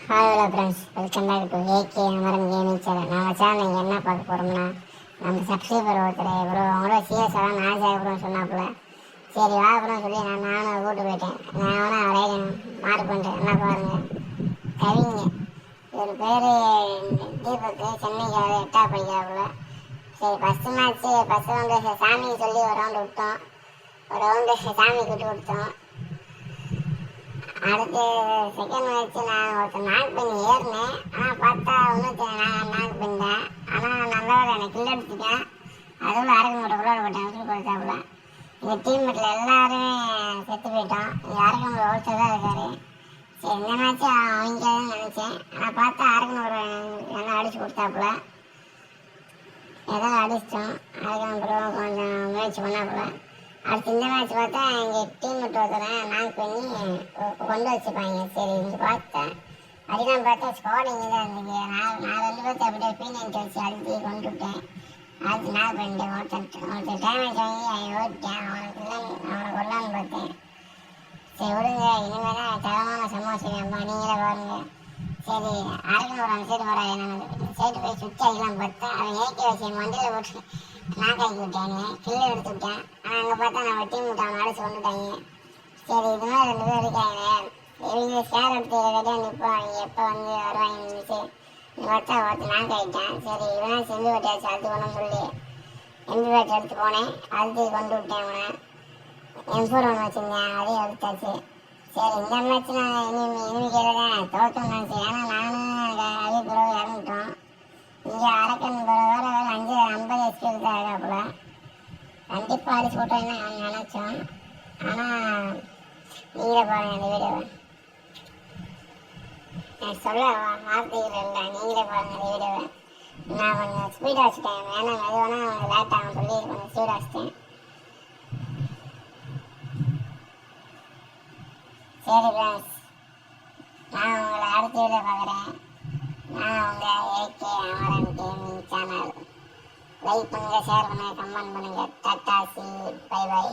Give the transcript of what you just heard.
Hello friends, welcome back to AK Amaran gaming channel. நம்ம channel நீங்கள் என்ன பார்க்க போகிறோம்னா, நம்ம சப்ஸ்கிரைபர் ஒருத்தர் ப்ரோ அவங்களோட சிஎஸ்ஆர் மேட்ச் ஆகப்படும் சொன்னாப்புல. சரி வா அப்புறம் சொல்லி நானும் கூட்டு போயிட்டேன். நான் வேணா அவரே மார்க் பண்ணுறேன். என்ன பாருங்கள், கவிங்க ஒரு பேர் தீபக்கு, சென்னைக்கு 8ஆவது படிக்கிறாப்புல. சரி ஃபஸ்ட்டு மேட்ச்சு ஃபஸ்ட்டு ரவுண்டு சாமிக்கு சொல்லி ஒரு ரவுண்டு விட்டோம். ஒரு ரவுண்டு சாமி கூட்டு கொடுத்தோம். அடுத்து செகண்ட் மேட்ச் நான் ஒருத்தர் நாக் பண்ணி ஏறினேன். ஆனால் பார்த்தா நான் நாக் பண்ணிட்டேன். ஆனால் நல்லா எனக்கு கில் அடிச்சுட்டேன். அதுவும் அரக்கு மூட்டை கூட போட்டேன். விட்டு கொடுத்தாப்புல. எங்கள் டீம்மேட்டில் எல்லாருமே செத்து போயிட்டோம். இங்கே அரக்கு மூட்டை ஒருத்தர் தான் இருக்காரு. சரி இந்த மேட்ச்சு அவங்கதான் நினச்சேன். ஆனால் பார்த்தா அரக்கு மூட்டை நல்லா அடிச்சு கொடுத்தாப்புல. ஏதோ அடிச்சிட்டோம். அதுக்கப்புறம் கொஞ்சம் முயற்சி பண்ணாப்புல. அடுத்து இந்த மேட்ச் பார்த்தா எங்கள் டீம் மட்டும் ஒருத்தரேன் நாக் பண்ணி கொண்டு வச்சுப்பாங்க. சரி இங்கே பார்த்தேன் அடிதான் பார்த்தா ஸ்குவாட் இங்கே தான் இருந்துச்சு. நான் 2 பேர்த்து அப்படியே பீனன்ட்டு வச்சு அடித்து கொண்டு விட்டேன். அடுத்து நாக் பண்ணிட்டேன். ஒருத்தர் டேமேஜ் வாங்கி ஓடிட்டேன். அவனை கொல்லான்னு பார்த்தேன். சரி விடுங்க, இனிமேல் தான் தரமான சம்பவம் செய்வேன்ப்பா, நீங்களே பாருங்க. சரி அரக்கணும் ஒரு சைடு வர நான் சைடு போய் சுற்றி அடிக்கலாம் பார்த்தேன். அவன் ஏகே வச்சு மண்டியில் போட்டு நாக் ஆக்கி விட்டாங்க. கில்லு எடுத்து விட்டேன். ஆனால் அங்கே பார்த்தா நம்ம டீம் விட்டு அவனை அடிச்சு கொண்டுட்டாங்க. சரி இது மாதிரி 2 பேர் இருக்காங்க. இவங்க ஷேர் எடுத்து கட்டியாக நிற்பாங்க. எப்போ வந்து வருவாங்க நினச்சி பார்த்தா ஒருத்தர் நாக் ஆகிட்டான். சரி இவனா செம்பு வெட்டியாச்சு அது ஒன்றும் சொல்லி எம்பி பேட் எடுத்து போனேன். அழுத்தி கொண்டு விட்டேன். அவனை M4 ஒன்று வச்சுருந்தேன், அதையும் எடுத்தாச்சு. சரி இந்த மேட்ச் நான் இனிமே கேட்குறேன் தோட்டம் நினச்சி. ஏன்னா நானும் அதே பிறகு இறந்துட்டோம். இங்கே அரக்கன் வேறு 50 HP தான் இருக்காப்புல. கண்டிப்பாக அடிச்சு போட்டோன்னு நினச்சோம். ஆனால் நீங்களே பாருங்கள் இந்த வீடியோவை. நான் சொல்ல வார்த்தைகள் இல்லை, நீங்களே பாருங்கள் இந்த வீடியோவை. நான் கொஞ்சம் ஸ்பீடாக வச்சுட்டேன். ஏன்னா அது வேணால் அவங்க லேட் ஆகும் சொல்லி கொஞ்சம் ஸ்பீடாக வச்சுட்டேன். சரி ஃப்ரெண்ட்ஸ், நான் உங்களை அடுத்த வீடியோ பார்க்குறேன். நான் உங்கள் AK Amaran gaming channel. Like பண்ணுங்கள், ஷேர் பண்ணுங்கள், கமெண்ட் பண்ணுங்கள். டாட்டா, சி பை பை.